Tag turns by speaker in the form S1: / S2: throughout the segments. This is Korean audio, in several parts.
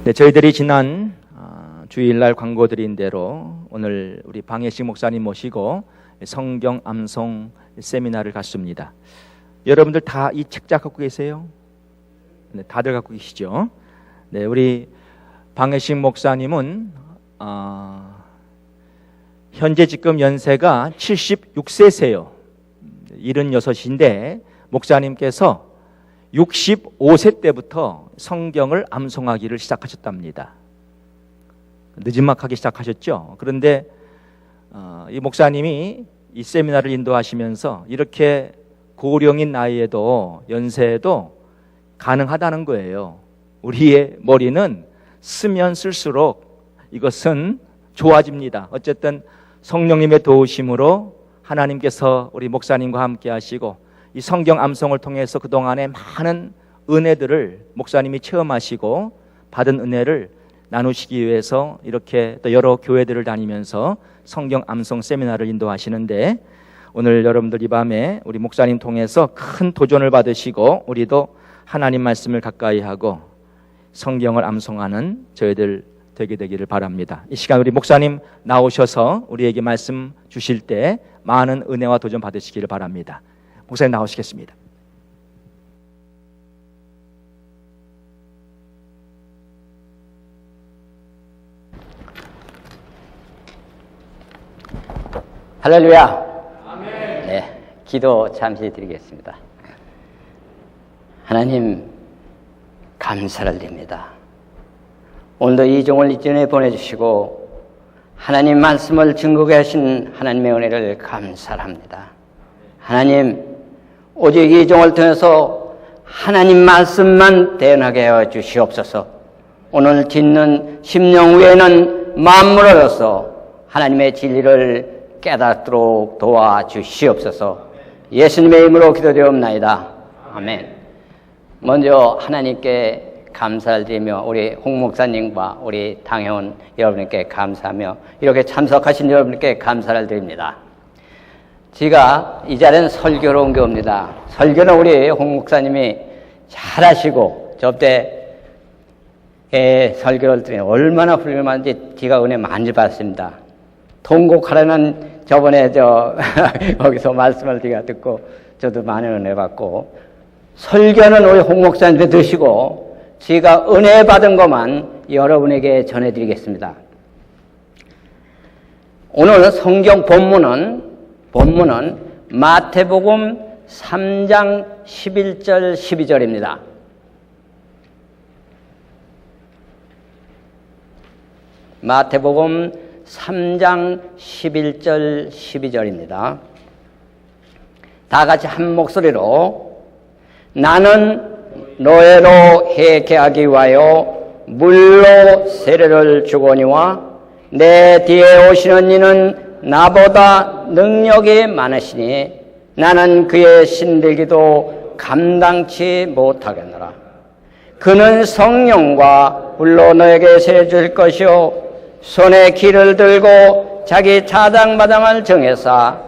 S1: 네, 저희들이 지난 주일날 광고 드린 대로 오늘 우리 방혜식 목사님 모시고 성경 암송 세미나를 갖습니다. 여러분들 다 이 책자 갖고 계세요? 네, 다들 갖고 계시죠? 네, 우리 방혜식 목사님은 현재 지금 연세가 76세세요. 76인데 목사님께서 65세 때부터 성경을 암송하기를 시작하셨답니다. 느지막하게 시작하셨죠. 그런데 이 목사님이 이 세미나를 인도하시면서 이렇게 고령인 나이에도 연세에도 가능하다는 거예요. 우리의 머리는 쓰면 쓸수록 이것은 좋아집니다. 어쨌든 성령님의 도우심으로 하나님께서 우리 목사님과 함께 하시고 이 성경 암송을 통해서 그동안에 많은 은혜들을 목사님이 체험하시고 받은 은혜를 나누시기 위해서 이렇게 또 여러 교회들을 다니면서 성경 암송 세미나를 인도하시는데, 오늘 여러분들 이 밤에 우리 목사님 통해서 큰 도전을 받으시고 우리도 하나님 말씀을 가까이 하고 성경을 암송하는 저희들 되게 되기를 바랍니다. 이 시간 우리 목사님 나오셔서 우리에게 말씀 주실 때 많은 은혜와 도전 받으시기를 바랍니다. 목사님 나오시겠습니다.
S2: 할렐루야. 아멘. 네, 기도 잠시 드리겠습니다. 하나님 감사를 드립니다. 오늘도 이 종을 이 전에 보내주시고 하나님 말씀을 증거하게 하신 하나님의 은혜를 감사합니다. 하나님, 오직 이 종을 통해서 하나님 말씀만 대언하게 하여 주시옵소서. 오늘 짓는 심령 후에는 만물로서 하나님의 진리를 깨닫도록 도와주시옵소서. 예수님의 이름으로 기도드리옵나이다. 아멘. 먼저 하나님께 감사를 드리며 우리 홍 목사님과 우리 당회원 여러분께 감사하며 이렇게 참석하신 여러분께 감사를 드립니다. 제가 이 자리는 설교로 온 겁니다. 설교는 우리 홍 목사님이 잘하시고 접대 설교를 들으면 얼마나 훌륭한지 제가 은혜 많이 받습니다. 통곡하라는 저번에 거기서 말씀을 제가 듣고 저도 많은 은혜 받고, 설교는 우리 홍 목사님께 드시고 제가 은혜 받은 것만 여러분에게 전해드리겠습니다. 오늘 성경 본문은 마태복음 3장 11절 12절입니다. 마태복음 3장 11절 12절입니다. 다 같이 한 목소리로, 나는 노예로 회개하기 위하여 물로 세례를 주거니와 내 뒤에 오시는 이는 나보다 능력이 많으시니 나는 그의 신들기도 감당치 못하겠노라. 그는 성령과 불로 너에게 세례 줄 것이요 손에 기를 들고 자기 차당마당을 정해서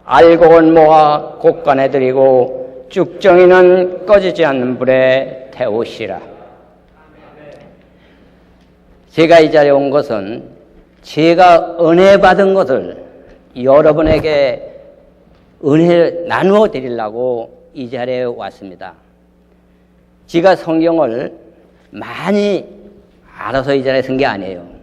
S2: 알곡은 모아 곳간에 들이고 쭉정이는 꺼지지 않는 불에 태우시라. 제가 이 자리에 온 것은 제가 은혜 받은 것을 여러분에게 은혜를 나누어 드리려고 이 자리에 왔습니다. 제가 성경을 많이 알아서 이 자리에 선 게 아니에요.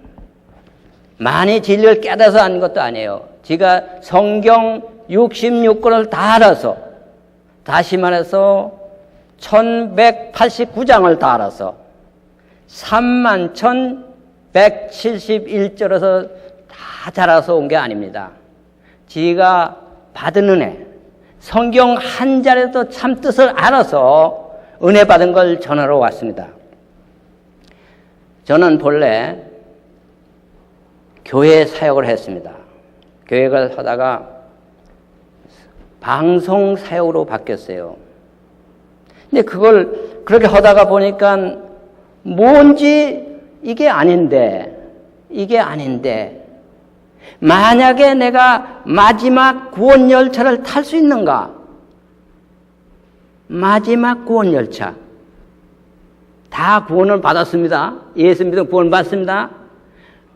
S2: 많이 진리를 깨달아서 한 것도 아니에요. 제가 성경 66권을 다 알아서, 다시 말해서 1189장을 다 알아서 31,171절에서 다 자라서 온 게 아닙니다. 제가 받은 은혜, 성경 한 자리에도 참 뜻을 알아서 은혜 받은 걸 전하러 왔습니다. 저는 본래 교회 사역을 했습니다. 교회를 하다가 방송 사역으로 바뀌었어요. 근데 그걸 그렇게 하다가 보니까 뭔지 이게 아닌데 만약에 내가 마지막 구원 열차를 탈 수 있는가? 마지막 구원 열차. 다 구원을 받았습니다. 예수 믿어 구원 받습니다.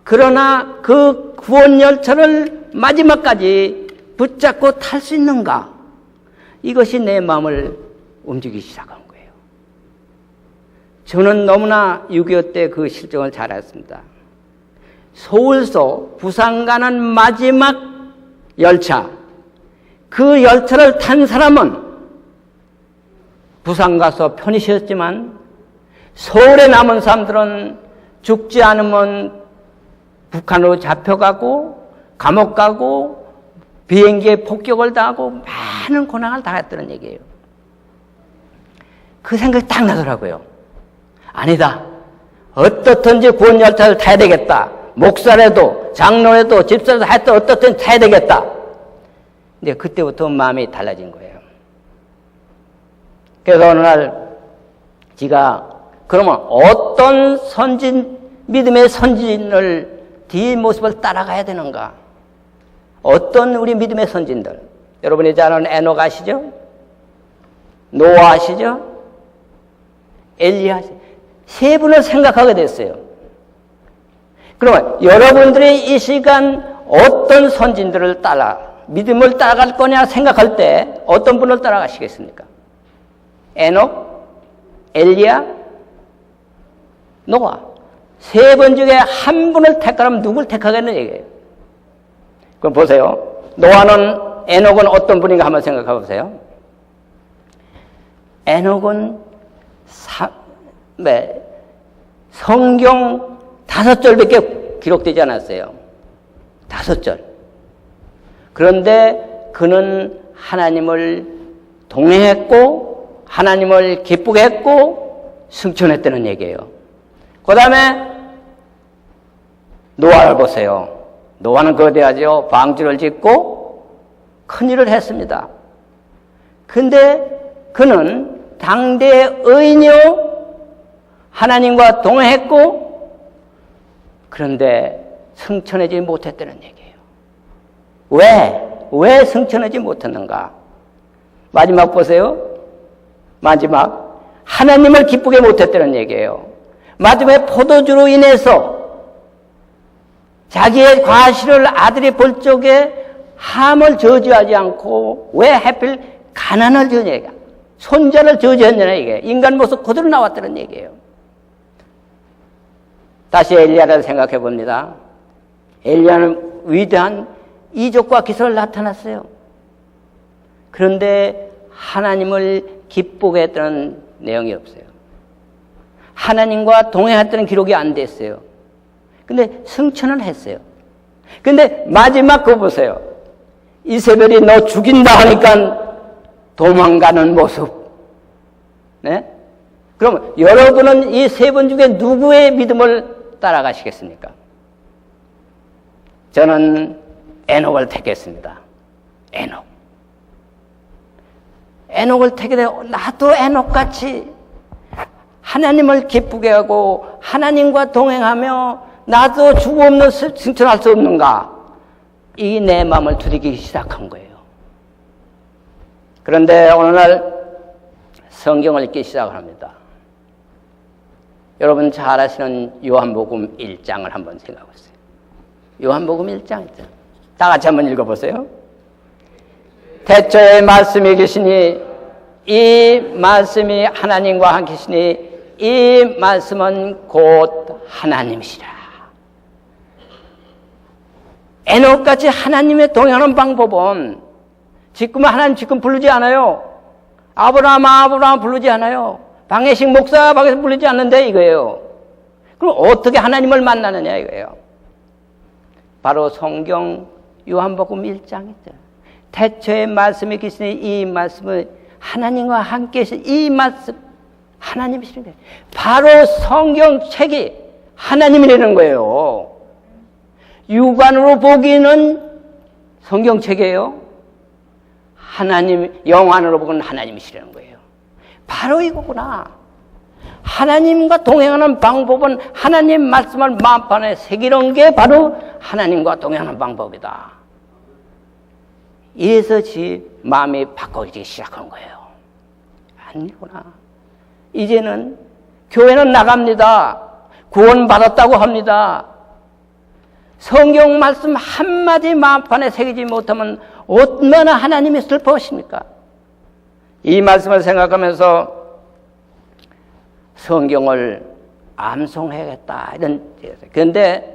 S2: 그러나 그 구원 열차를 마지막까지 붙잡고 탈 수 있는가? 이것이 내 마음을 움직이기 시작한 거예요. 저는 너무나 6.25 때 그 실정을 잘 알았습니다. 서울서 부산 가는 마지막 열차, 그 열차를 탄 사람은 부산 가서 편히 쉬었지만 서울에 남은 사람들은 죽지 않으면 북한으로 잡혀가고 감옥 가고 비행기에 폭격을 당하고 많은 고난을 당했다는 얘기예요. 그 생각이 딱 나더라고요. 아니다. 어떻든지 구원 열차를 타야 되겠다. 목사라도 장로라도 집사라도 하여튼 어떻든 타야 되겠다. 근데 그때부터 마음이 달라진 거예요. 그래서 어느 날 제가 그러면 어떤 믿음의 선진을 뒷모습을 따라가야 되는가? 어떤 우리 믿음의 선진들? 여러분이 잘 아는 에녹 아시죠? 노아 아시죠? 엘리야 아시죠? 세 분을 생각하게 됐어요. 그러면 여러분들이 이 시간 어떤 선진들을 믿음을 따라갈 거냐 생각할 때 어떤 분을 따라가시겠습니까? 에녹, 엘리야, 노아. 세 분 중에 한 분을 택하라면 누굴 택하겠는 얘기예요. 그럼 보세요. 노아는, 에녹은 어떤 분인가 한번 생각해 보세요. 에녹은 성경 5절밖에 기록되지 않았어요. 5절. 그런데 그는 하나님을 동행했고 하나님을 기쁘게 했고 승천했다는 얘기예요. 그 다음에 노아를 보세요. 노아는 거대하죠. 방주를 짓고 큰일을 했습니다. 근데 그는 당대의 의인이요 하나님과 동행했고 그런데 승천하지 못했다는 얘기예요. 왜 승천하지 못했는가? 마지막 보세요. 마지막 하나님을 기쁘게 못했다는 얘기예요. 마지막에 포도주로 인해서 자기의 과실을 아들이 볼 적에 함을 저지하지 않고 왜 하필 가난을 저지하냐, 손자를 저지했느냐, 이게 인간 모습 그대로 나왔다는 얘기예요. 다시 엘리야를 생각해 봅니다. 엘리야는 위대한 이적과 기사를 나타났어요. 그런데 하나님을 기쁘게 했다는 내용이 없어요. 하나님과 동행했다는 기록이 안 됐어요. 근데 승천은 했어요. 근데 마지막 그거 보세요. 이세벨이 너 죽인다 하니까 도망가는 모습. 네? 그럼 여러분은 이 세 분 중에 누구의 믿음을 따라가시겠습니까? 저는 에녹을 택했습니다. 에녹을 택해 나도 에녹같이 하나님을 기쁘게 하고 하나님과 동행하며 나도 죽음 없는 승천할 수 없는가? 이 내 마음을 두드리기 시작한 거예요. 그런데 어느 날 성경을 읽기 시작을 합니다. 여러분 잘 아시는 요한복음 1장을 한번 생각해 보세요. 요한복음 1장 있죠. 다 같이 한번 읽어보세요. 태초에 말씀이 계시니 이 말씀이 하나님과 함께 계시니 이 말씀은 곧 하나님이시라. 에녹같이 하나님의 동행하는 방법은 하나님 지금 부르지 않아요. 아브라함 부르지 않아요. 방해식 목사 방해식 부르지 않는데 이거예요. 그럼 어떻게 하나님을 만나느냐 이거예요. 바로 성경 요한복음 1장이죠. 태초에 말씀이 계시니 이 말씀은 하나님과 함께 계신 이 말씀 하나님이시는 거예요. 바로 성경책이 하나님이라는 거예요. 육안으로 보기는 성경책이에요. 하나님 영안으로 보기는 하나님이시라는 거예요. 바로 이거구나. 하나님과 동행하는 방법은 하나님 말씀을 마음판에 새기는 게 바로 하나님과 동행하는 방법이다. 이래서 지 마음이 바꿔지기 시작한 거예요. 아니구나. 이제는 교회는 나갑니다. 구원받았다고 합니다. 성경 말씀 한마디 마음판에 새기지 못하면 얼마나 하나님이 슬퍼하십니까? 이 말씀을 생각하면서 성경을 암송해야겠다 이런. 그런데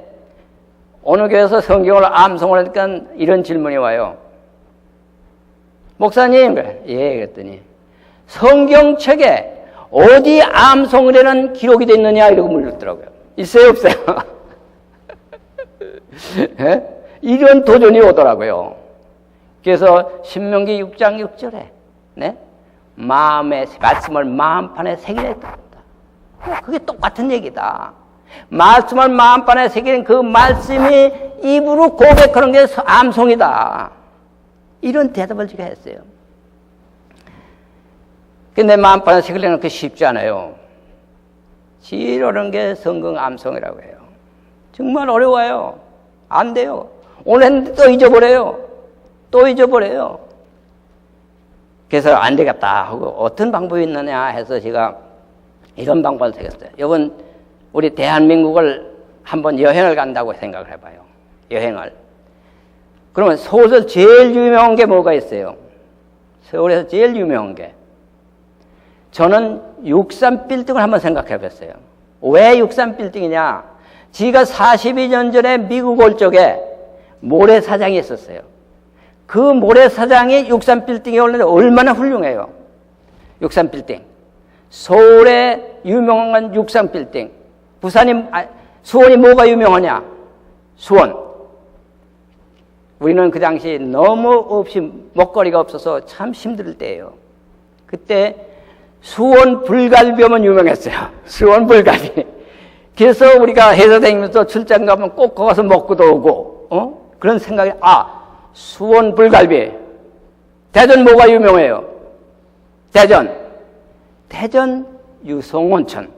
S2: 어느 교회에서 성경을 암송을 하니까 이런 질문이 와요. 목사님, 예, 그랬더니 성경책에 어디 암송을 하는 기록이 돼 있느냐 이러고 물었더라고요. 있어요, 없어요? 예? 이런 도전이 오더라고요. 그래서 신명기 6장 6절에 네? 마음의 말씀을 마음판에 새기라 했답니다. 그게 똑같은 얘기다. 말씀을 마음판에 새기는 그 말씀이 입으로 고백하는 게 암송이다. 이런 대답을 제가 했어요. 근데 마음판에 새기려는 게 쉽지 않아요. 제일 어려운 게 성경 암송이라고 해요. 정말 어려워요. 안 돼요. 오늘 했는데 또 잊어버려요. 또 잊어버려요. 그래서 안 되겠다 하고 어떤 방법이 있느냐 해서 제가 이런 방법을 생겼어요. 이번 우리 대한민국을 한번 여행을 간다고 생각을 해봐요. 여행을. 그러면 서울에서 제일 유명한 게 뭐가 있어요? 서울에서 제일 유명한 게. 저는 63빌딩을 한번 생각해 봤어요. 왜 63빌딩이냐? 지가 42년 전에 미국 올 적에 모래사장이 있었어요. 그 모래사장이 63빌딩에 올랐는데 얼마나 훌륭해요. 63빌딩. 서울에 유명한 63빌딩. 수원이 뭐가 유명하냐? 수원. 우리는 그 당시 너무 없이 먹거리가 없어서 참 힘들 때예요. 그때 수원 불갈비면 유명했어요. 수원 불갈비. 그래서 우리가 회사 다니면서 출장 가면 꼭 거기서 먹고도 오고, 그런 생각이, 수원 불갈비. 대전 뭐가 유명해요? 대전 유성온천.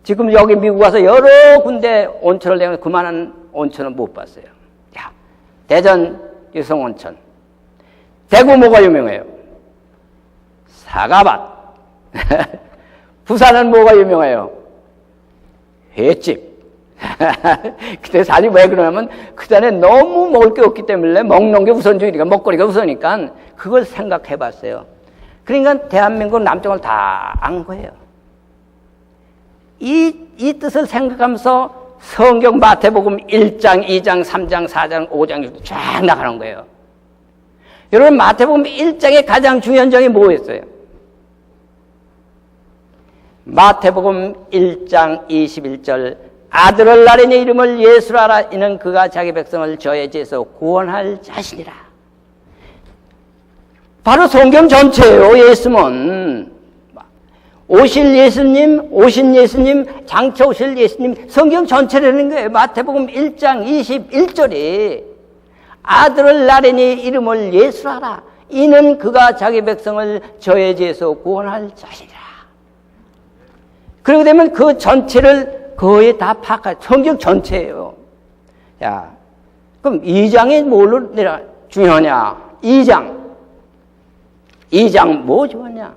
S2: 지금 여기 미국 와서 여러 군데 온천을 내면 그만한 온천은 못 봤어요. 야, 대전 유성온천. 대구 뭐가 유명해요? 사과밭. 부산은 뭐가 유명해요? 횟집. 그때 사실 왜 그러냐면 그 전에 너무 먹을 게 없기 때문에 먹는 게 우선주의니까 먹거리가 우선이니까 그걸 생각해 봤어요. 그러니까 대한민국 남쪽을 다 안 거예요. 이 뜻을 생각하면서 성경 마태복음 1장, 2장, 3장, 4장, 5장, 6장 쫙 나가는 거예요. 여러분 마태복음 1장의 가장 중요한 장이 뭐였어요? 마태복음 1장 21절 아들을 낳으니 이름을 예수라 하라. 이는 그가 자기 백성을 저의 죄에서 구원할 자신이라. 바로 성경 전체예요. 예수는 오신 예수님, 장차 오실 예수님, 성경 전체라는 거예요. 마태복음 1장 21절이 아들을 낳으니 이름을 예수라 하라. 이는 그가 자기 백성을 저의 죄에서 구원할 자신이라. 그러게 되면 그 전체를 거의 다 파악할, 성경 전체예요. 자, 그럼 2장이 뭘로 중요하냐? 2장 뭐 중요하냐?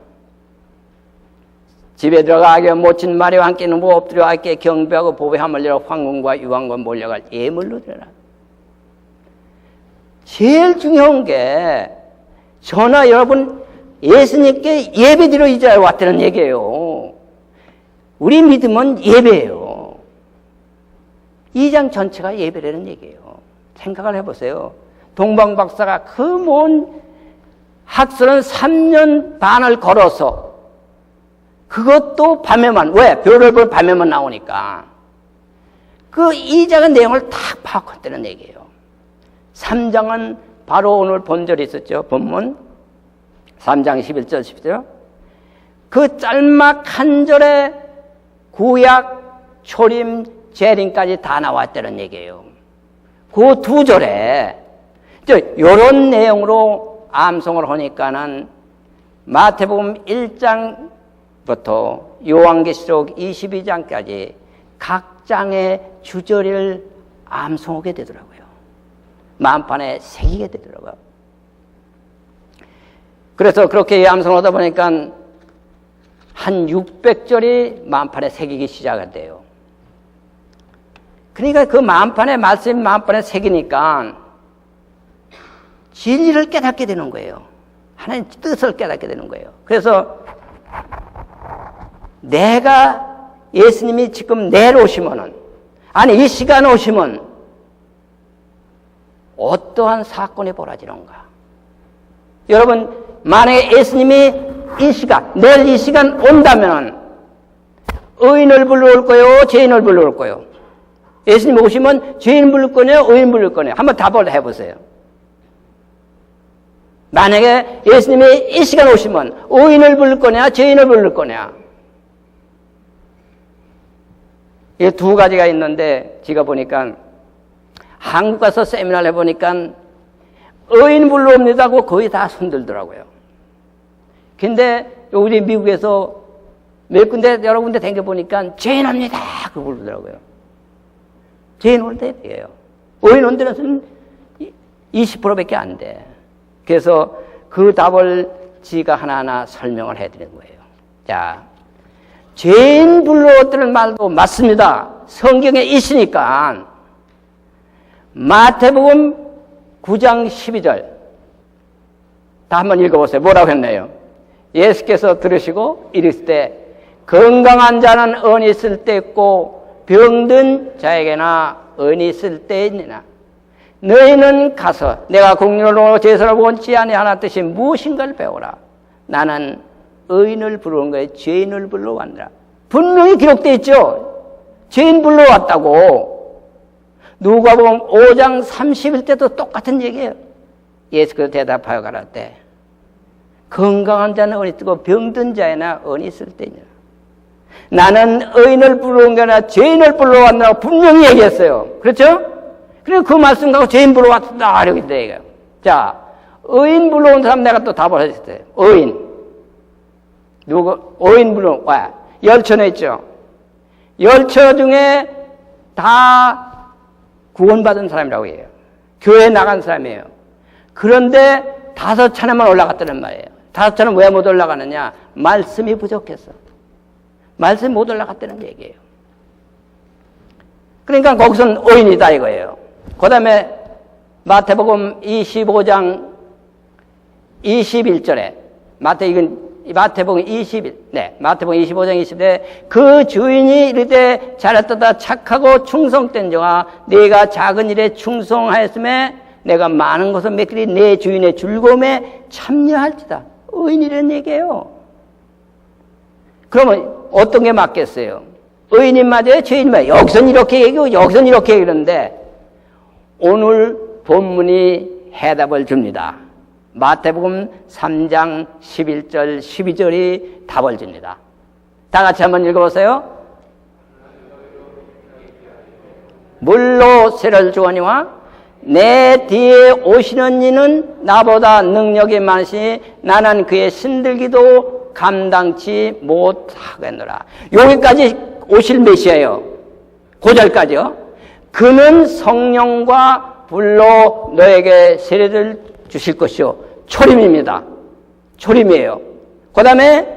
S2: 집에 들어가 악에 모친 마리와 함께는 뭐 엎드려 악에 경배하고 보배함을 열어 황금과 유황과 몰려갈 예물로 드려라. 제일 중요한 게 저나 여러분 예수님께 예배드려 이 자리에 왔다는 얘기예요. 우리 믿음은 예배예요. 2장 전체가 예배라는 얘기예요. 생각을 해보세요. 동방 박사가 그 먼 학설은 3년 반을 걸어서 그것도 밤에만, 왜? 별을 볼 밤에만 나오니까 그 2장의 내용을 다 파악했다는 얘기예요. 3장은 바로 오늘 본절이 있었죠. 본문 3장 11절 10절. 그 짤막 한 절에 구약, 초림, 재림까지 다 나왔다는 얘기예요. 그 두 절에 이런 내용으로 암송을 하니까는 마태복음 1장부터 요한계시록 22장까지 각 장의 주절을 암송하게 되더라고요. 마음판에 새기게 되더라고요. 그래서 그렇게 암송하다 보니까 한 600절이 만판에 새기기 시작한대요. 그러니까 그 만판에 말씀이 만판에 새기니까 진리를 깨닫게 되는 거예요. 하나님 뜻을 깨닫게 되는 거예요. 그래서 내가 예수님이 지금 내일 오시면은, 아니 이 시간 오시면 어떠한 사건이 벌어지는가? 여러분, 만약에 예수님이 이 시간, 내일 이 시간 온다면 의인을 불러올 거예요? 죄인을 불러올 거예요? 예수님 오시면 죄인 부를 거냐? 의인 부를 거냐? 한번 답을 해보세요. 만약에 예수님이 이 시간 오시면 의인을 부를 거냐? 죄인을 부를 거냐? 이 두 가지가 있는데 제가 보니까 한국 가서 세미나를 해보니까 의인 불러옵니다고 거의 다 손들더라고요. 근데 우리 미국에서 몇 군데 여러 군데 다녀보니까 죄인 옵니다 그거 부르더라고요. 죄인 올 때예요. 의인 온 데는 20%밖에 안 돼. 그래서 그 답을 지가 하나하나 설명을 해드리는 거예요. 자, 죄인 불러왔다는 말도 맞습니다. 성경에 있으니까. 마태복음 9장 12절 다 한번 읽어보세요. 뭐라고 했나요? 예수께서 들으시고 이르시되 건강한 자는 은이 있을 때 있고 병든 자에게나 은이 있을 때 있느냐. 너희는 가서 내가 공륜으로 제사를 원치 아니하나 뜻이 무엇인가를 배우라. 나는 의인을 부르는 거에 죄인을 불러왔느라. 분명히 기록되어 있죠. 죄인 불러왔다고. 누가복음 5장 31때도 똑같은 얘기예요. 예수께서 대답하여 가라되 건강한 자는 은이 있고 병든 자에나 은이 있을 때니라. 나는 의인을 부르는 게 아니라 죄인을 불러왔느라고 분명히 얘기했어요. 그렇죠? 그리고 그 말씀 갖고 죄인 불러왔다 이러고 있다 이거예요. 자, 의인 불러온 사람 내가 또 답을 했을 때 의인 의인 불러온 와 열처녀 있죠. 열처 중에 다 구원받은 사람이라고 해요. 교회에 나간 사람이에요. 그런데 5차례만 올라갔다는 말이에요. 5차례는 왜 못 올라가느냐? 말씀이 부족해서. 말씀이 못 올라갔다는 얘기예요. 그러니까 거기서는 의인이다 이거예요. 그 다음에 마태복음 25장 21절에 마태복음 21, 마태복음 25장 20에 그 주인이 이르되 잘했도다 착하고 충성된 자가 네가 작은 일에 충성하였음에 내가 많은 것을 맡기리 내 주인의 즐거움에 참여할지다. 의인이라는 얘기예요. 그러면 어떤 게 맞겠어요? 의인이 맞아요? 죄인이 맞아요? 여기서는 이렇게 얘기하고 여기서는 이렇게 얘기하는데 오늘 본문이 해답을 줍니다. 마태복음 3장 11절 12절이 답을 줍니다. 다 같이 한번 읽어보세요. 물로 세를 주거니와 내 뒤에 오시는 이는 나보다 능력이 많으시니 나는 그의 신들기도 감당치 못하겠노라. 여기까지 오실 메시아예요. 고절까지요. 그는 성령과 불로 너에게 세례를 주실 것이요. 초림입니다. 초림이에요. 그 다음에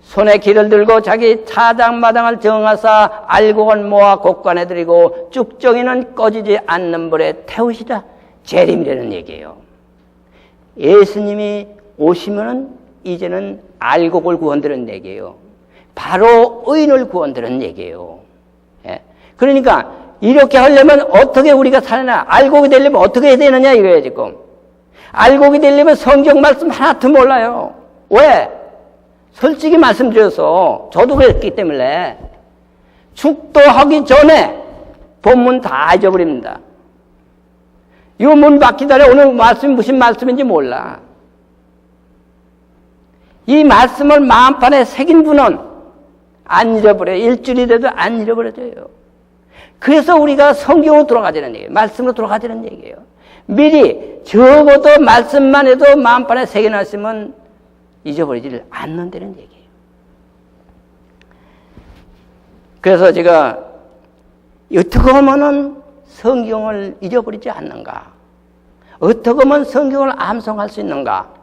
S2: 손에 길을 들고 자기 타당마당을 정하사 알곡은 모아 곡간에 들이고 쭉정이는 꺼지지 않는 불에 태우시다. 재림이라는 얘기예요. 예수님이 오시면은 이제는 알곡을 구원드리는 얘기예요. 바로 의인을 구원드리는 얘기예요. 예. 그러니까 이렇게 하려면 어떻게 우리가 살아나? 알곡이 되려면 어떻게 해야 되느냐 이거예요 지금. 알곡이 되려면 성경 말씀 하나도 몰라요. 왜? 솔직히 말씀드려서 저도 그랬기 때문에 축도하기 전에 본문 다 잊어버립니다. 이 문 밖 기다려 오늘 말씀이 무슨 말씀인지 몰라. 이 말씀을 마음판에 새긴 분은 안 잃어버려요. 일주일이 돼도 안 잃어버려져요. 그래서 우리가 성경으로 돌아가자는 얘기예요. 말씀으로 돌아가자는 얘기예요. 미리 적어도 말씀만 해도 마음판에 새겨놨으면 잊어버리지를 않는다는 얘기예요. 그래서 제가 어떻게 하면은 성경을 잊어버리지 않는가? 어떻게 하면 성경을 암송할 수 있는가?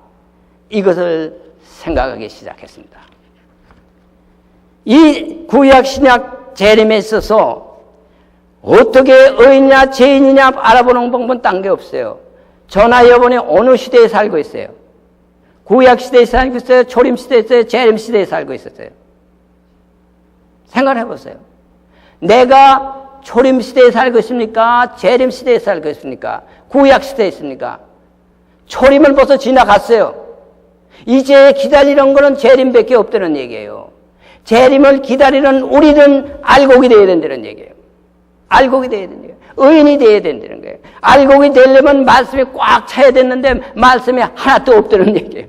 S2: 이것을 생각하기 시작했습니다. 이 구약 신약 재림에 있어서 어떻게 의인이냐 죄인이냐 알아보는 방법은 딴 게 없어요. 저나 여러분이 어느 시대에 살고 있어요? 구약 시대에 살고 있어요? 초림 시대에 있어요? 재림 시대에 살고 있었어요? 생각해 보세요. 내가 초림 시대에 살고 있습니까? 재림 시대에 살고 있습니까? 구약 시대에 있습니까? 초림을 벌써 지나갔어요. 이제 기다리는 거는 재림밖에 없다는 얘기예요. 재림을 기다리는 우리는 알곡이 되어야 된다는 얘기예요. 알곡이 되어야 된다는 거예요. 의인이 되어야 된다는 거예요. 알곡이 되려면 말씀이 꽉 차야 됐는데 말씀이 하나도 없다는 얘기예요.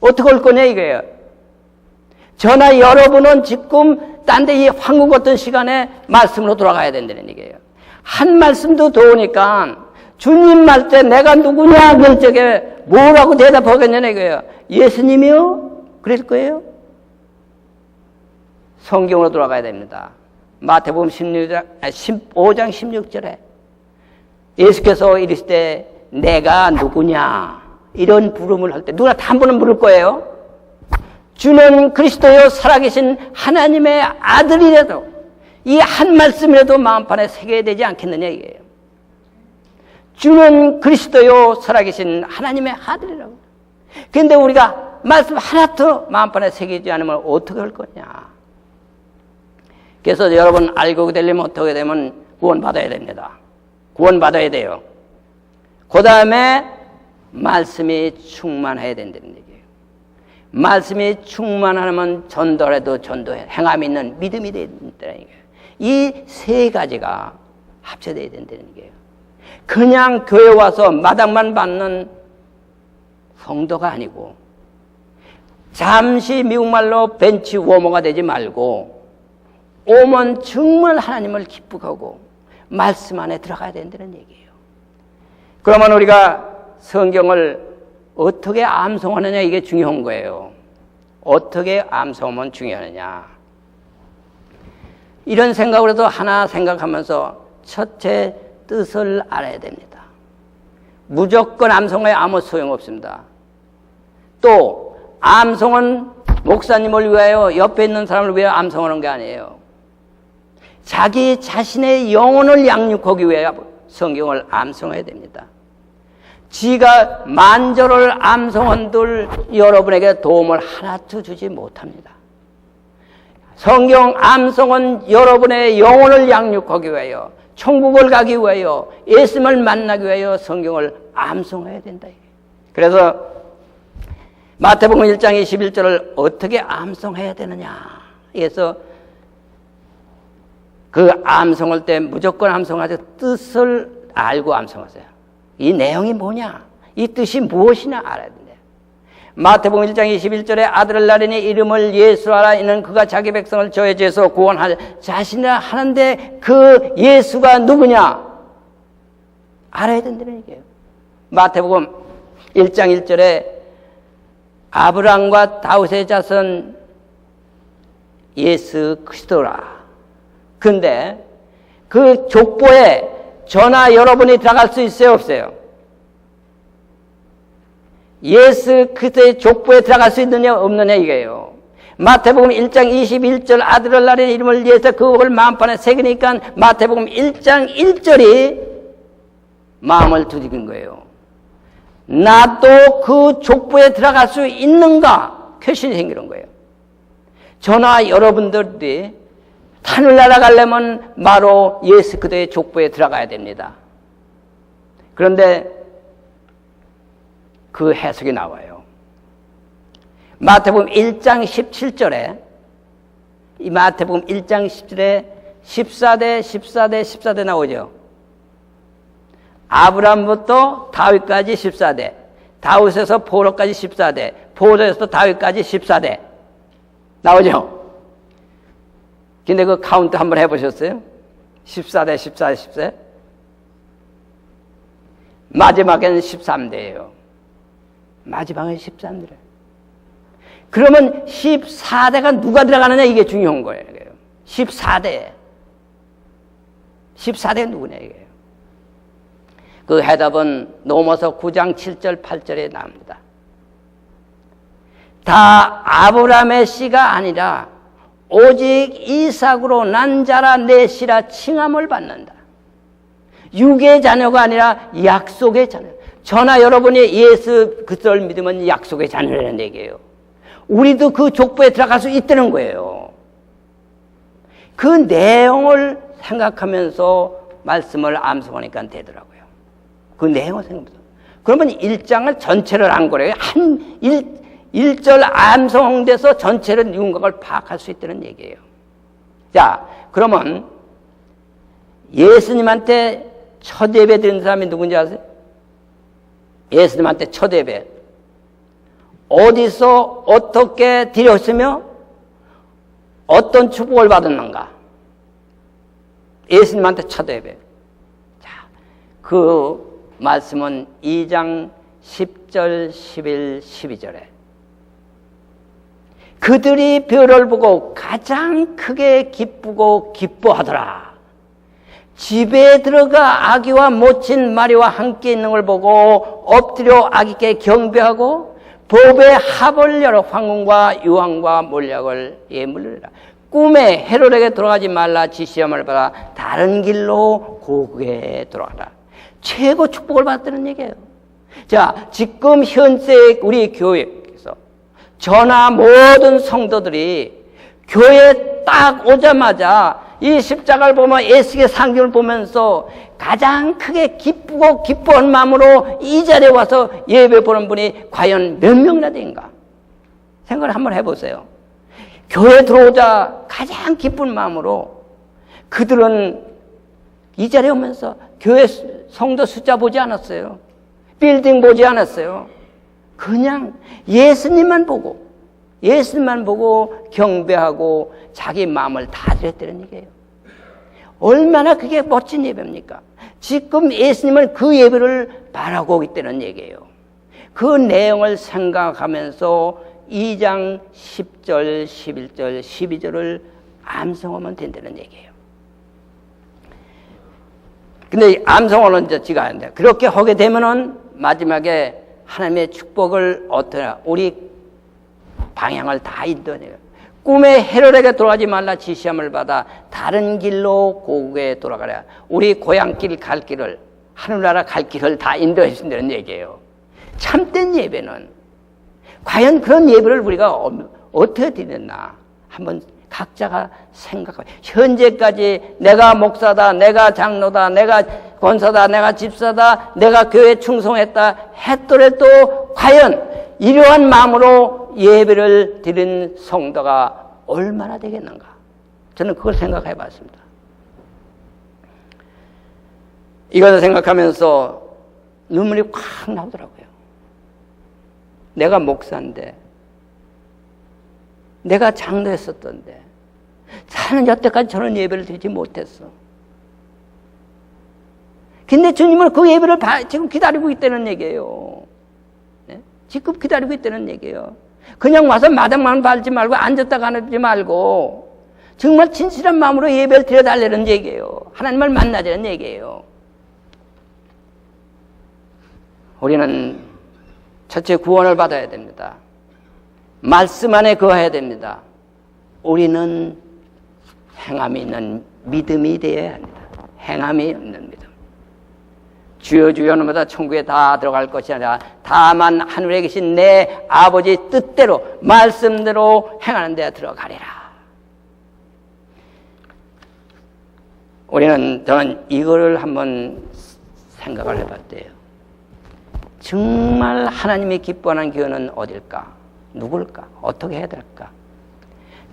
S2: 어떻게 할 거냐 이거예요. 저나 여러분은 지금 딴 데 이 황금 같은 시간에 말씀으로 돌아가야 된다는 얘기예요. 한 말씀도 더우니까 주님 말 때 내가 누구냐 그럴 적에 뭐라고 대답하겠냐 이거예요. 예수님이요? 그럴 거예요? 성경으로 돌아가야 됩니다. 마태복음 15장 16절에 예수께서 이르시되 내가 누구냐 이런 부름을 할 때 누구나 다 한 번은 물을 거예요. 주는 그리스도요 살아계신 하나님의 아들이라도 이 한 말씀이라도 마음판에 새겨야 되지 않겠느냐 이게요. 주는 그리스도요 살아계신 하나님의 아들이라고. 그런데 우리가 말씀 하나도 마음판에 새기지 않으면 어떻게 할 거냐. 그래서 여러분 알고 되려면 어떻게 되면 구원받아야 됩니다. 구원받아야 돼요. 그 다음에 말씀이 충만해야 된다는 얘기예요. 말씀이 충만하면 전도해도 전도해. 행함이 있는 믿음이 돼야 된다는 얘기예요. 이 세 가지가 합쳐져야 된다는 얘기예요. 그냥 교회 와서 마당만 받는 성도가 아니고 잠시 미국말로 벤치 워머가 되지 말고 오면 정말 하나님을 기쁘고 말씀 안에 들어가야 된다는 얘기예요. 그러면 우리가 성경을 어떻게 암송하느냐 이게 중요한 거예요. 어떻게 암송하면 중요하느냐. 이런 생각으로 해도 하나 생각하면서 첫째 뜻을 알아야 됩니다. 무조건 암송에 아무 소용없습니다. 또 암송은 목사님을 위하여 옆에 있는 사람을 위하여 암송하는 게 아니에요. 자기 자신의 영혼을 양육하기 위하여 성경을 암송해야 됩니다. 지가 만절을 암송한들 여러분에게 도움을 하나도 주지 못합니다. 성경 암송은 여러분의 영혼을 양육하기 위하여 천국을 가기 위하여 예수님을 만나기 위하여 성경을 암송해야 된다. 그래서 마태복음 1장 21절을 어떻게 암송해야 되느냐. 그래서 그 암송할 때 무조건 암송하세요. 뜻을 알고 암송하세요. 이 내용이 뭐냐? 이 뜻이 무엇이냐 알아야 된다. 마태복음 1장 21절에 아들을 낳으니 이름을 예수하라. 이는 그가 자기 백성을 저의 죄에서 구원하자. 자신을 하는데 그 예수가 누구냐? 알아야 된다는 얘기예요. 마태복음 1장 1절에 아브라함과 다윗의 자손 예수 그리스도라. 근데 그 족보에 저나 여러분이 들어갈 수 있어요, 없어요? 예수 그리스도의 족보에 들어갈 수 있느냐 없느냐 이거예요. 마태복음 1장 21절 아들을 낳으니 이름을 예수 그걸 마음판에 새기니까 마태복음 1장 1절이 마음을 두드린 거예요. 나도 그 족보에 들어갈 수 있는가 question 생기는 거예요. 저나 여러분들이 하늘 날아가려면 바로 예수 그리스도의 족보에 들어가야 됩니다. 그런데 그 해석이 나와요. 마태복음 1장 17절에 이 마태복음 1장 10절에 14대 나오죠. 아브라함부터 다윗까지 14대, 다윗에서 보로까지 14대, 보로에서 다윗까지 14대 나오죠. 근데 그 카운트 한번 해보셨어요? 14대. 마지막에는 13대예요. 마지막에 13대래. 그러면 14대가 누가 들어가느냐 이게 중요한 거예요. 14대. 14대가 누구냐 이게요. 그 해답은 넘어서 9장 7절 8절에 나옵니다. 다 아브라함의 씨가 아니라 오직 이삭으로 난 자라 넷이라 칭함을 받는다. 육의 자녀가 아니라 약속의 자녀. 저나 여러분이 예수 그리스도를 믿으면 약속의 자녀라는 얘기예요. 우리도 그 족보에 들어갈 수 있다는 거예요. 그 내용을 생각하면서 말씀을 암송하니까 되더라고요. 그 내용을 생각하면서. 그러면 1장을 전체를 안 그래요. 한 1절 암송돼서 전체를 윤곽을 파악할 수 있다는 얘기예요. 자, 그러면 예수님한테 첫 예배 드린 사람이 누군지 아세요? 예수님한테 첫 예배. 어디서 어떻게 드렸으며 어떤 축복을 받았는가? 예수님한테 첫 예배. 자, 그 말씀은 2장 10절, 11, 12절에 그들이 별을 보고 가장 크게 기쁘고 기뻐하더라. 집에 들어가 아기와 모친 마리와 함께 있는 걸 보고 엎드려 아기께 경배하고 법의 합을 열어 황금과 유황과 몰약을 예물리라. 꿈에 헤롯에게 돌아가지 말라 지시함을 받아 다른 길로 고국에 돌아가라. 최고 축복을 받았다는 얘기예요. 자, 지금 현재 우리 교회에서 저나 모든 성도들이 교회에 딱 오자마자 이 십자가를 보면 예수의 상징을 보면서 가장 크게 기쁘고 기뻐한 마음으로 이 자리에 와서 예배 보는 분이 과연 몇 명이나 된가? 생각을 한번 해보세요. 교회 들어오자 가장 기쁜 마음으로 그들은 이 자리에 오면서 교회 성도 숫자 보지 않았어요. 빌딩 보지 않았어요. 그냥 예수님만 보고 경배하고 자기 마음을 다 드렸다는 얘기예요. 얼마나 그게 멋진 예배입니까? 지금 예수님은 그 예배를 바라고 있다는 얘기예요. 그 내용을 생각하면서 2장 10절, 11절, 12절을 암송하면 된다는 얘기예요. 근데 암송은 이제 지가 하는데 그렇게 하게 되면은 마지막에 하나님의 축복을 어떻게 우리 방향을 다 인도해요. 꿈에 헤롯에게 돌아가지 말라 지시함을 받아 다른 길로 고국에 돌아가라. 우리 고향길 갈 길을 하늘나라 갈 길을 다 인도해 준다는 얘기예요. 참된 예배는 과연 그런 예배를 우리가 어떻게 드렸나 한번 각자가 생각해. 현재까지 내가 목사다, 내가 장로다, 내가 권사다, 내가 집사다, 내가 교회에 충성했다 했더라도 과연 이러한 마음으로 예배를 드린 성도가 얼마나 되겠는가? 저는 그걸 생각해 봤습니다. 이것을 생각하면서 눈물이 콱 나오더라고요. 내가 목사인데, 내가 장로했었던데, 나는 여태까지 저런 예배를 드리지 못했어. 근데 주님은 그 예배를 지금 기다리고 있다는 얘기예요. 네? 지금 기다리고 있다는 얘기예요. 그냥 와서 마당만 밟지 말고 앉았다 가지 말고 정말 진실한 마음으로 예배를 드려달라는 얘기예요. 하나님을 만나자는 얘기예요. 우리는 첫째 구원을 받아야 됩니다. 말씀 안에 거해야 됩니다. 우리는 행함이 있는 믿음이 되어야 합니다. 행함이 있는 믿음. 주여 주여 하면서 천국에 다 들어갈 것이 아니라 다만 하늘에 계신 내 아버지 뜻대로 말씀대로 행하는 데 들어가리라. 저는 이거를 한번 생각을 해봤대요. 정말 하나님이 기뻐하는 교회는 어딜까? 누굴까? 어떻게 해야 될까?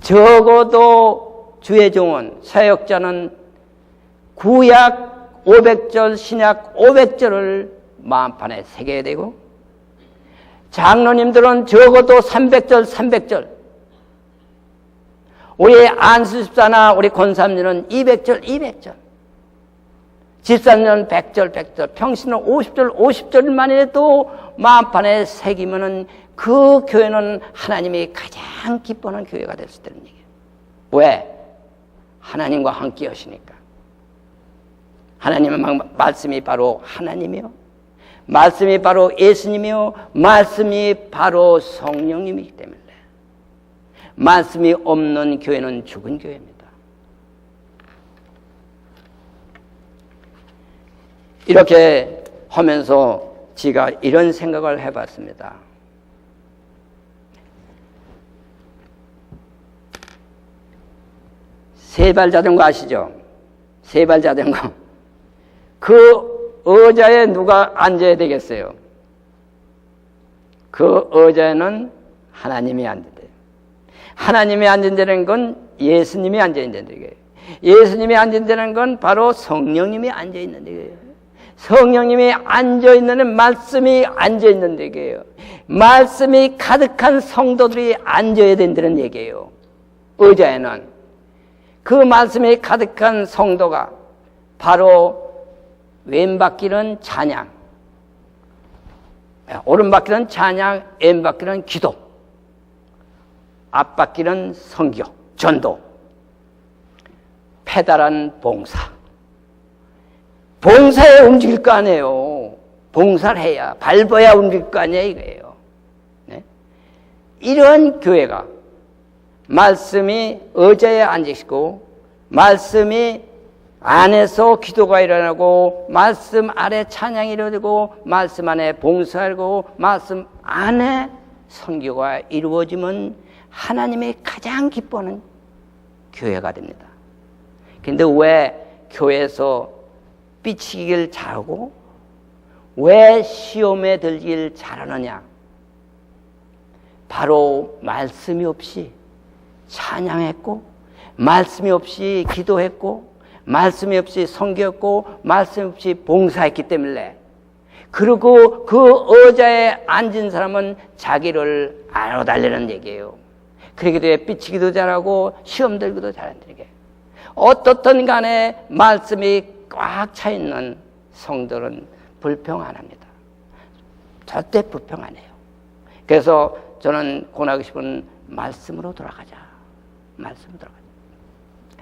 S2: 적어도 주의 종은 사역자는 구약 500절, 신약 500절을 마음판에 새겨야 되고 장로님들은 적어도 300절, 300절 우리 안수집사나 우리 권사님들은 200절, 200절 집사님은 100절, 100절 평신은 50절, 50절만 해도 마음판에 새기면은 그 교회는 하나님이 가장 기뻐하는 교회가 될 수 있다는 얘기예요. 왜? 하나님과 함께 하시니까. 하나님의 말씀이 바로 하나님이요. 말씀이 바로 예수님이요. 말씀이 바로 성령님이기 때문에. 말씀이 없는 교회는 죽은 교회입니다. 이렇게 하면서 제가 이런 생각을 해봤습니다. 세발 자전거 아시죠? 세발 자전거. 그 의자에 누가 앉아야 되겠어요? 그 의자에는 하나님이 앉는대요. 하나님이 앉는다는 건 예수님이 앉아있는 데예요. 예수님이 앉는다는 건 바로 성령님이 앉아있는 데예요. 성령님이 앉아있는 말씀이 앉아있는 데예요. 말씀이 가득한 성도들이 앉아야 된다는 얘기예요. 의자에는. 그 말씀이 가득한 성도가 바로 왼바퀴는 찬양, 오른바퀴는 찬양, 왼바퀴는 기도, 앞바퀴는 선교, 전도, 페달한 봉사. 봉사에 움직일 거 아니에요. 봉사를 해야, 밟아야 움직일 거 아니에요, 이거예요. 네? 이런 교회가 말씀이 의자에 앉으시고, 말씀이 안에서 기도가 일어나고, 말씀 아래 찬양이 일어나고, 말씀 안에 봉사가 일어나고, 말씀 안에 선교가 이루어지면 하나님이 가장 기뻐하는 교회가 됩니다. 근데 왜 교회에서 삐치길 잘하고, 왜 시험에 들길 잘하느냐? 바로 말씀이 없이 찬양했고, 말씀이 없이 기도했고, 말씀이 없이 선교했고, 말씀이 없이 봉사했기 때문에. 그리고 그 의자에 앉은 사람은 자기를 알아달라는 얘기예요. 그러기도 해 삐치기도 잘하고 시험 들기도 잘한다는 얘기예요. 어떻든 간에 말씀이 꽉 차 있는 성도는 불평 안 합니다. 절대 불평 안 해요. 그래서 저는 권하고 싶은 말씀으로 돌아가자. 말씀으로 돌아가자.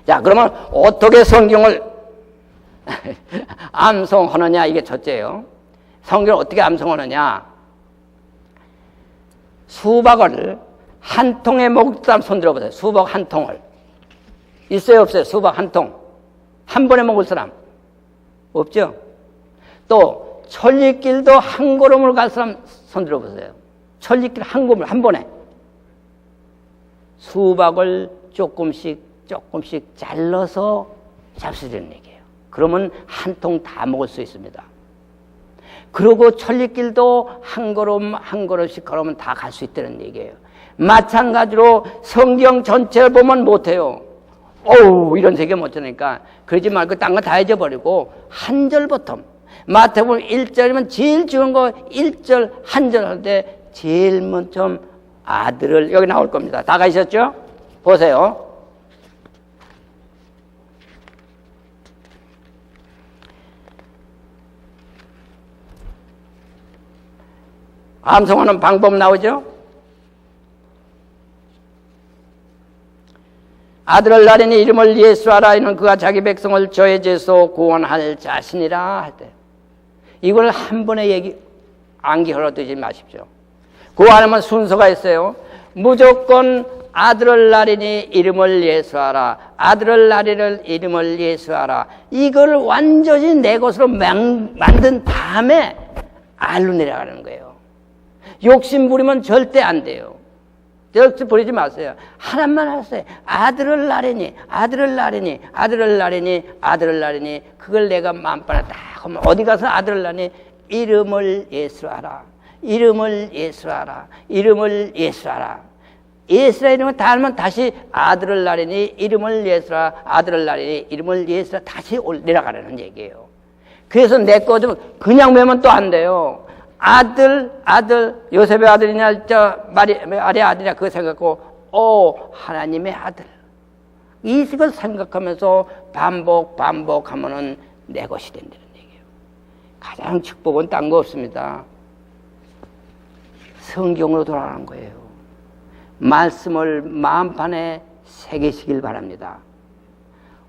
S2: 자, 그러면 어떻게 성경을 암송하느냐, 이게 첫째예요. 성경을 어떻게 암송하느냐? 수박을 한 통에 먹을 사람 손 들어보세요. 수박 한 통을. 있어요, 없어요? 수박 한 통. 한 번에 먹을 사람. 없죠? 또 천리길도 한 걸음을 갈 사람 손 들어보세요. 천리길 한 걸음을 한 번에. 수박을 조금씩 잘라서 잡수려는 얘기예요. 그러면 한 통 다 먹을 수 있습니다. 그리고 천리길도 한 걸음씩 걸으면 다 갈 수 있다는 얘기예요. 마찬가지로 성경 전체를 보면 못해요. 어우, 이런 세계 못하니까 그러지 말고 딴 거 다 잊어버리고 한 절부터, 마태복음 1절이면 제일 좋은 거 1절 한 절 할 때 제일 먼저 아들을, 여기 나올 겁니다. 다 가셨죠? 보세요. 암송하는 방법 나오죠? 아들을 낳으니 이름을 예수하라. 이는 그가 자기 백성을 저의 죄에서 구원할 자신이라 할 때, 이걸 한 번에 암기하러 두지 마십시오. 그 안에만 순서가 있어요. 무조건 아들을 낳으니 이름을 예수하라. 아들을 낳으니 이름을 예수하라. 이걸 완전히 내 것으로 만든 다음에 알로 내려가는 거예요. 욕심 부리면 절대 안 돼요. 욕심 부리지 마세요. 하나만 하세요. 아들을 낳으니, 아들을 낳으니, 아들을 낳으니, 아들을 낳으니. 그걸 내가 마음판에 딱 하면 어디 가서 아들을 낳으니 이름을 예수하라. 이름을 예수하라. 이름을 예수하라. 예수라 이름을 다 알면 다시 아들을 낳으니 이름을 예수하라. 아들을 낳으니 이름을 예수하라. 다시 내려가라는 얘기예요. 그래서 내 거 좀 그냥 외우면 또 안 돼요. 아들, 요셉의 아들이냐, 마리아의 아들이냐, 그거 생각하고, 하나님의 아들. 이걸 생각하면서 반복하면은 내 것이 된다는 얘기예요. 가장 축복은 딴 거 없습니다. 성경으로 돌아가는 거예요. 말씀을 마음판에 새기시길 바랍니다.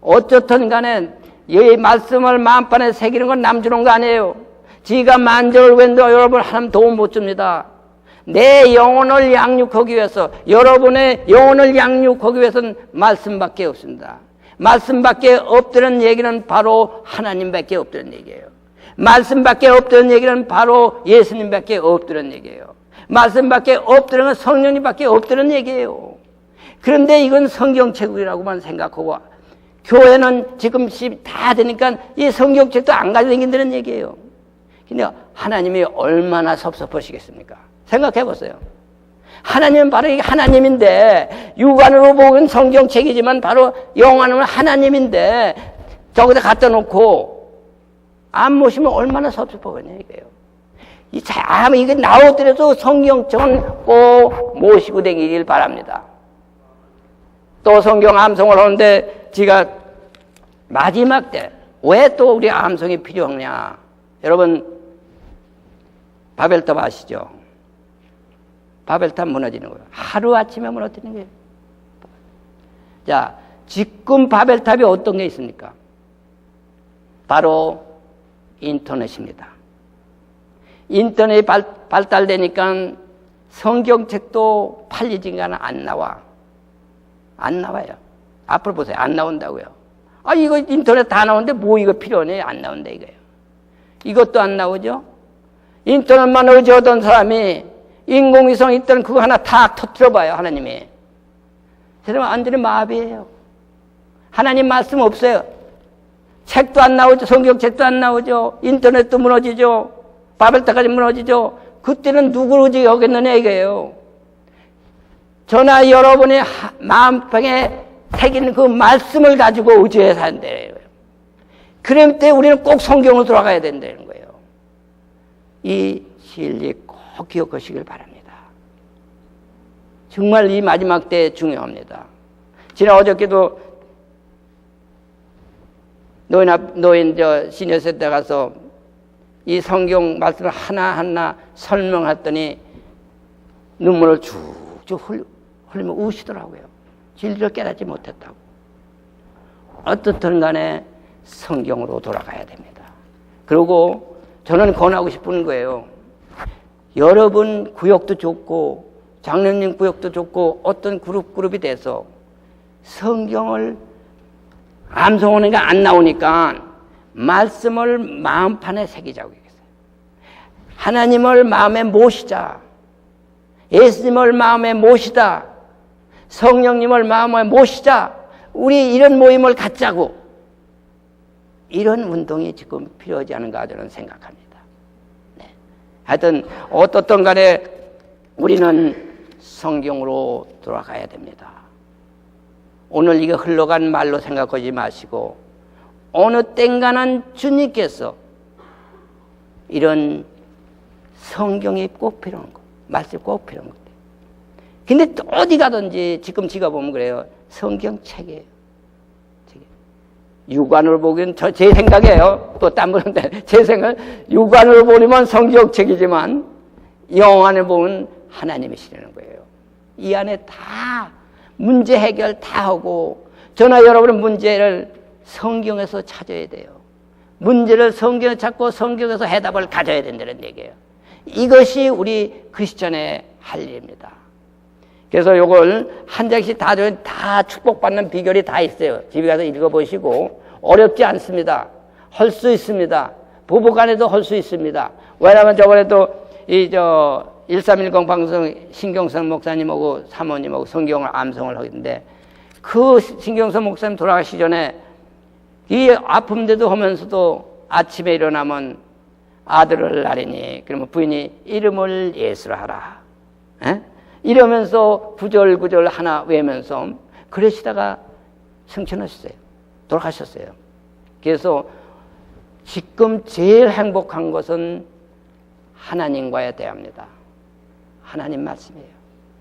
S2: 어쨌든 간에 이 말씀을 마음판에 새기는 건 남 주는 거 아니에요. 지가 만절을 웬도 여러분 하나님 도움 못 줍니다. 내 영혼을 양육하기 위해서, 여러분의 영혼을 양육하기 위해서는 말씀밖에 없습니다. 말씀밖에 없다는 얘기는 바로 하나님밖에 없다는 얘기예요. 말씀밖에 없다는 얘기는 바로 예수님밖에 없다는 얘기예요. 말씀밖에 없다는 건 성령님밖에 없다는 얘기예요. 그런데 이건 성경책이라고만 생각하고 교회는 지금 다 되니까 이 성경책도 안 가지고 다닌다는 얘기예요. 근데 하나님이 얼마나 섭섭하시겠습니까? 생각해 보세요. 하나님은 바로 하나님인데, 육안으로 보면 성경책이지만 바로 영안으로 하나님인데 저기다 갖다 놓고 안 모시면 얼마나 섭섭하겠냐 이거예요. 이게 나오더라도 성경책은 꼭 모시고 다니길 바랍니다. 또 성경 암송을 하는데 제가 마지막 때 왜 또 우리 암송이 필요하냐? 여러분 바벨탑 아시죠? 바벨탑 무너지는 거예요. 하루아침에 무너지는 거예요. 자, 지금 바벨탑이 어떤 게 있습니까? 바로 인터넷입니다. 인터넷이 발달되니까 성경책도 팔리지가 안 나와. 안 나와요. 앞으로 보세요. 안 나온다고요. 이거 인터넷 다 나오는데 뭐 이거 필요하네? 안 나온다 이거예요. 이것도 안 나오죠? 인터넷만 의지하던 사람이 인공위성 있던 그거 하나 탁 터뜨려봐요, 하나님이. 여러분, 완전히 마비예요. 하나님 말씀 없어요. 책도 안 나오죠. 성경책도 안 나오죠. 인터넷도 무너지죠. 바벨탑까지 무너지죠. 그때는 누구를 의지하겠느냐 이거예요. 저나 여러분의 마음방에 새기는 그 말씀을 가지고 의지해서 한다는 거예요. 그럴 때 우리는 꼭 성경으로 돌아가야 된다는 거예요. 이 진리 꼭 기억하시길 바랍니다. 정말 이 마지막 때 중요합니다. 지난 어저께도 노인 시니어 세대 가서 이 성경 말씀을 하나하나 설명했더니 눈물을 쭉쭉 흘리며 우시더라고요. 진리를 깨닫지 못했다고. 어떻든 간에 성경으로 돌아가야 됩니다. 그리고 저는 권하고 싶은 거예요. 여러분 구역도 좋고 장로님 구역도 좋고 어떤 그룹이 돼서 성경을 암송하는 게 안 나오니까 말씀을 마음판에 새기자고 얘기했어요. 하나님을 마음에 모시자. 예수님을 마음에 모시다. 성령님을 마음에 모시자. 우리 이런 모임을 갖자고. 이런 운동이 지금 필요하지 않은가 저는 생각합니다. 네. 하여튼 어떻든 간에 우리는 성경으로 돌아가야 됩니다. 오늘 이게 흘러간 말로 생각하지 마시고 어느 땐가는 주님께서 이런 성경이 꼭 필요한 거, 말씀이 꼭 필요한 것. 근데 어디 가든지 지금 제가 보면 그래요. 성경책이에요. 육안으로 보기엔 제 생각이에요. 또 딴 분인데 제 생각 육안으로 보면 성경책이지만 영안을 보면 하나님이시라는 거예요. 이 안에 다 문제 해결 다 하고 저나 여러분은 문제를 성경에서 찾아야 돼요. 문제를 성경에 찾고 성경에서 해답을 가져야 된다는 얘기예요. 이것이 우리 크리스천의 할 일입니다. 그래서 이걸 한 장씩 다 축복받는 비결이 다 있어요. 집에 가서 읽어보시고 어렵지 않습니다. 할 수 있습니다. 부부간에도 할 수 있습니다. 왜냐하면 저번에도 1310 방송 신경선 목사님하고 사모님하고 성경을 암송을 하는데 그 신경선 목사님 돌아가시기 전에 이 아픔대도 하면서도 아침에 일어나면 아들을 낳으니 그러면 부인이 이름을 예수라 하라. 에? 이러면서 구절구절 하나 외면서 그러시다가 승천하셨어요. 돌아가셨어요. 그래서 지금 제일 행복한 것은 하나님과의 대화입니다. 하나님 말씀이에요.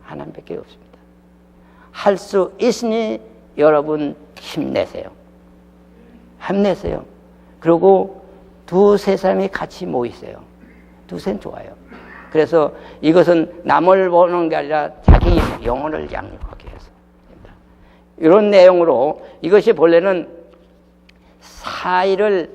S2: 하나님밖에 없습니다. 할 수 있으니 여러분 힘내세요. 힘내세요. 그리고 두세 사람이 같이 모이세요. 두세는 좋아요. 그래서 이것은 남을 보는 게 아니라 자기 영혼을 양육하기 위해서. 이런 내용으로 이것이 본래는 4일을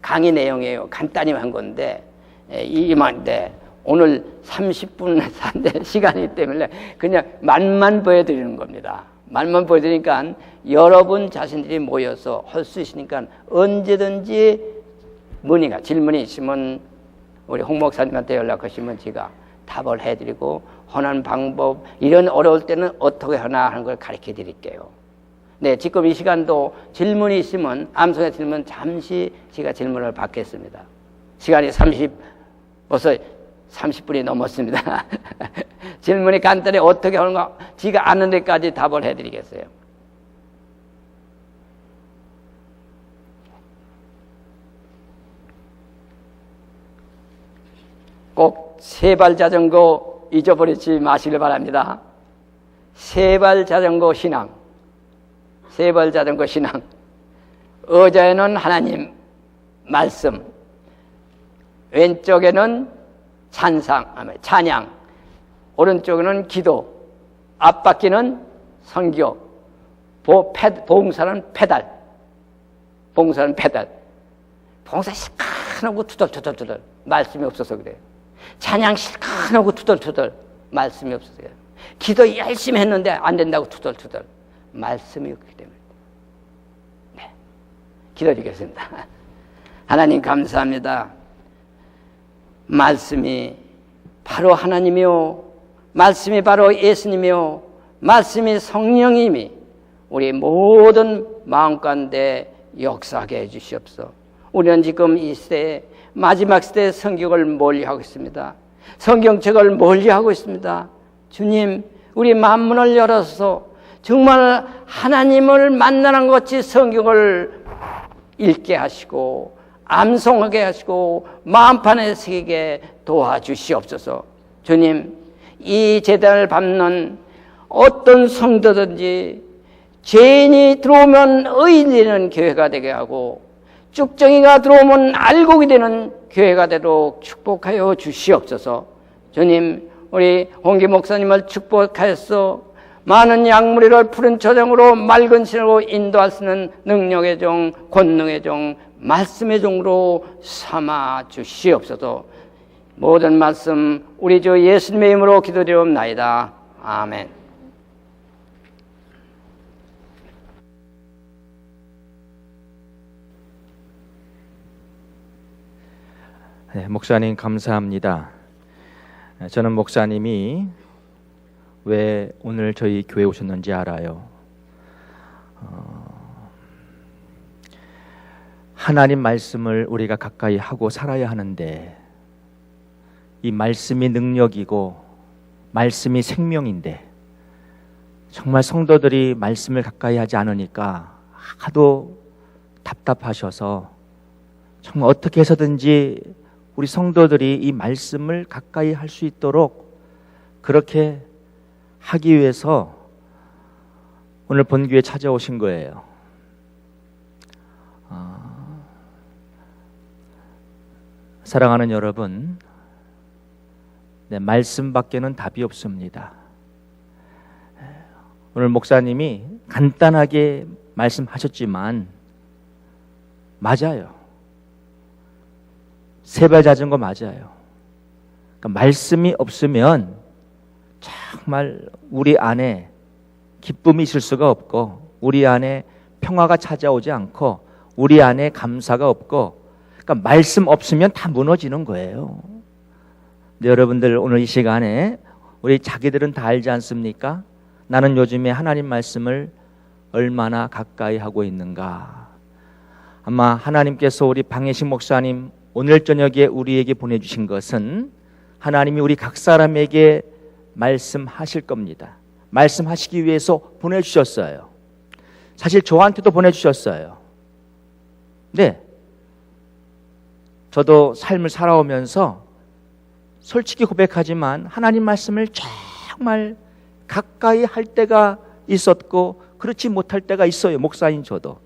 S2: 강의 내용이에요. 간단히 한 건데 이만인데 오늘 30분 산대 시간이기 때문에 그냥 말만 보여드리는 겁니다. 말만 보여드리니까 여러분 자신들이 모여서 할 수 있으니까 언제든지 문의가 질문이 있으면 우리 홍 목사님한테 연락하시면 제가 답을 해드리고 하는 방법, 이런 어려울 때는 어떻게 하나 하는 걸 가르쳐 드릴게요. 네, 지금 이 시간도 질문이 있으면 암송에 질문 잠시 제가 질문을 받겠습니다. 시간이 벌써 30분이 넘었습니다. 질문이 간단히 어떻게 하는가 제가 아는 데까지 답을 해드리겠어요. 꼭 세발 자전거 잊어버리지 마시길 바랍니다. 세발 자전거 신앙. 세발 자전거 신앙. 의자에는 하나님 말씀, 왼쪽에는 찬양, 오른쪽에는 기도, 앞바퀴는 선교, 봉사는 페달. 봉사 실컷하고 투덜투덜 말씀이 없어서 그래요. 찬양 실컷하고 투덜투덜 말씀이 없어서 그래요. 기도 열심히 했는데 안 된다고 투덜투덜 말씀이 없기 때문에. 네, 기도드리겠습니다. 하나님 감사합니다. 말씀이 바로 하나님이요, 말씀이 바로 예수님이요, 말씀이 성령님이 우리 모든 마음 가운데 역사하게 해주시옵소서. 우리는 지금 이 시대에 마지막 시대의 성경을 멀리하고 있습니다. 성경책을 멀리하고 있습니다. 주님, 우리 만문을 열어서 정말 하나님을 만나는 것 같이 성경을 읽게 하시고 암송하게 하시고 마음판에 새기게 도와주시옵소서. 주님, 이 제단을 밟는 어떤 성도든지 죄인이 들어오면 의인이 되는 교회가 되게 하고 쭉정이가 들어오면 알곡이 되는 교회가 되도록 축복하여 주시옵소서. 주님, 우리 홍기 목사님을 축복하여서 많은 양무리를 푸른 초장으로 맑은 신으로 인도할 수 있는 능력의 종, 권능의 종, 말씀의 종으로 삼아 주시옵소서. 모든 말씀 우리 주 예수님의 이름으로 기도드리옵나이다. 아멘.
S1: 네, 목사님 감사합니다. 저는 목사님이 왜 오늘 저희 교회에 오셨는지 알아요. 하나님 말씀을 우리가 가까이 하고 살아야 하는데 이 말씀이 능력이고 말씀이 생명인데 정말 성도들이 말씀을 가까이 하지 않으니까 하도 답답하셔서 정말 어떻게 해서든지 우리 성도들이 이 말씀을 가까이 할 수 있도록 그렇게 하기 위해서 오늘 본교에 찾아오신 거예요. 사랑하는 여러분, 네, 말씀밖에는 답이 없습니다. 오늘 목사님이 간단하게 말씀하셨지만 맞아요. 세발 자전거 맞아요. 그러니까 말씀이 없으면 정말 우리 안에 기쁨이 있을 수가 없고 우리 안에 평화가 찾아오지 않고 우리 안에 감사가 없고 그러니까 말씀 없으면 다 무너지는 거예요. 근데 여러분들 오늘 이 시간에 우리 자기들은 다 알지 않습니까? 나는 요즘에 하나님 말씀을 얼마나 가까이 하고 있는가. 아마 하나님께서 우리 방혜식 목사님 오늘 저녁에 우리에게 보내주신 것은 하나님이 우리 각 사람에게 말씀하실 겁니다. 말씀하시기 위해서 보내주셨어요. 사실 저한테도 보내주셨어요. 네, 저도 삶을 살아오면서 솔직히 고백하지만 하나님 말씀을 정말 가까이 할 때가 있었고 그렇지 못할 때가 있어요. 목사인 저도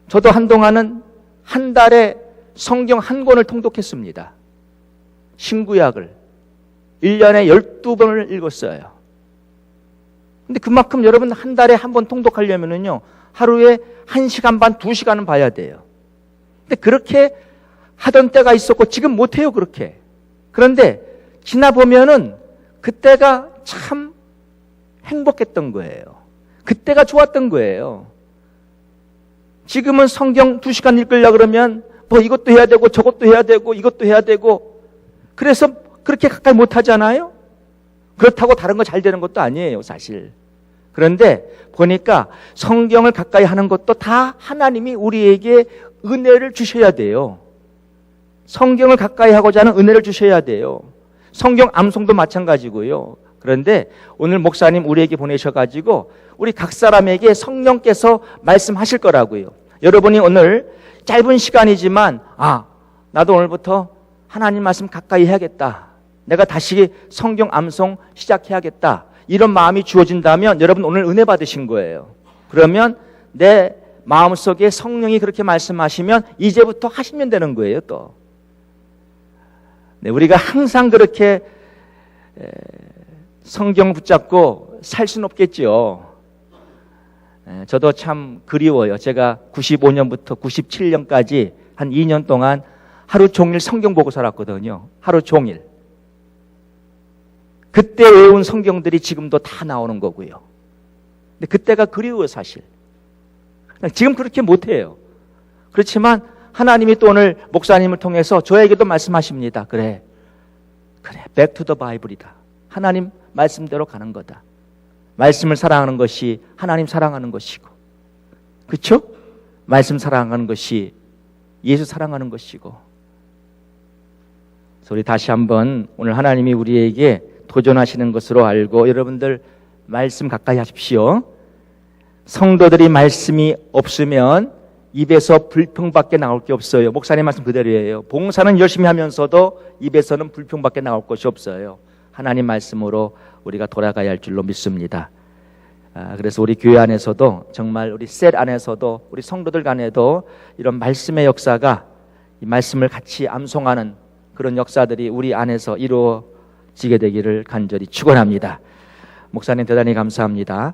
S1: 한동안은 한 달에 성경 한 권을 통독했습니다. 신구약을 1년에 12번을 읽었어요. 근데 그만큼 여러분 한 달에 한 번 통독하려면요 하루에 1시간 반, 2시간은 봐야 돼요. 근데 그렇게 하던 때가 있었고 지금 못해요. 그렇게 그런데 지나보면은 그때가 참 행복했던 거예요. 그때가 좋았던 거예요. 지금은 성경 2시간 읽으려고 그러면 뭐 이것도 해야 되고 저것도 해야 되고 이것도 해야 되고 그래서 그렇게 가까이 못 하잖아요. 그렇다고 다른 거 잘 되는 것도 아니에요, 사실. 그런데 보니까 성경을 가까이 하는 것도 다 하나님이 우리에게 은혜를 주셔야 돼요. 성경을 가까이 하고자 하는 은혜를 주셔야 돼요. 성경 암송도 마찬가지고요. 그런데 오늘 목사님 우리에게 보내셔가지고 우리 각 사람에게 성령께서 말씀하실 거라고요. 여러분이 오늘 짧은 시간이지만 나도 오늘부터 하나님 말씀 가까이 해야겠다. 내가 다시 성경 암송 시작해야겠다. 이런 마음이 주어진다면 여러분 오늘 은혜 받으신 거예요. 그러면 내 마음속에 성령이 그렇게 말씀하시면 이제부터 하시면 되는 거예요. 또 우리가 항상 그렇게 성경 붙잡고 살 수는 없겠죠. 저도 참 그리워요. 제가 95년부터 97년까지 한 2년 동안 하루 종일 성경 보고 살았거든요. 하루 종일. 그때 외운 성경들이 지금도 다 나오는 거고요. 근데 그때가 그리워요, 사실. 지금 그렇게 못해요. 그렇지만 하나님이 또 오늘 목사님을 통해서 저에게도 말씀하십니다. 그래, back to the Bible이다. 하나님 말씀대로 가는 거다. 말씀을 사랑하는 것이 하나님 사랑하는 것이고, 그렇죠? 말씀 사랑하는 것이 예수 사랑하는 것이고. 그래서 우리 다시 한번 오늘 하나님이 우리에게 도전하시는 것으로 알고 여러분들 말씀 가까이 하십시오. 성도들이 말씀이 없으면 입에서 불평밖에 나올 게 없어요. 목사님 말씀 그대로예요. 봉사는 열심히 하면서도 입에서는 불평밖에 나올 것이 없어요. 하나님 말씀으로 우리가 돌아가야 할 줄로 믿습니다. 그래서 우리 교회 안에서도 정말 우리 셀 안에서도 우리 성도들 간에도 이런 말씀의 역사가 이 말씀을 같이 암송하는 그런 역사들이 우리 안에서 이루어지게 되기를 간절히 축원합니다. 목사님 대단히 감사합니다.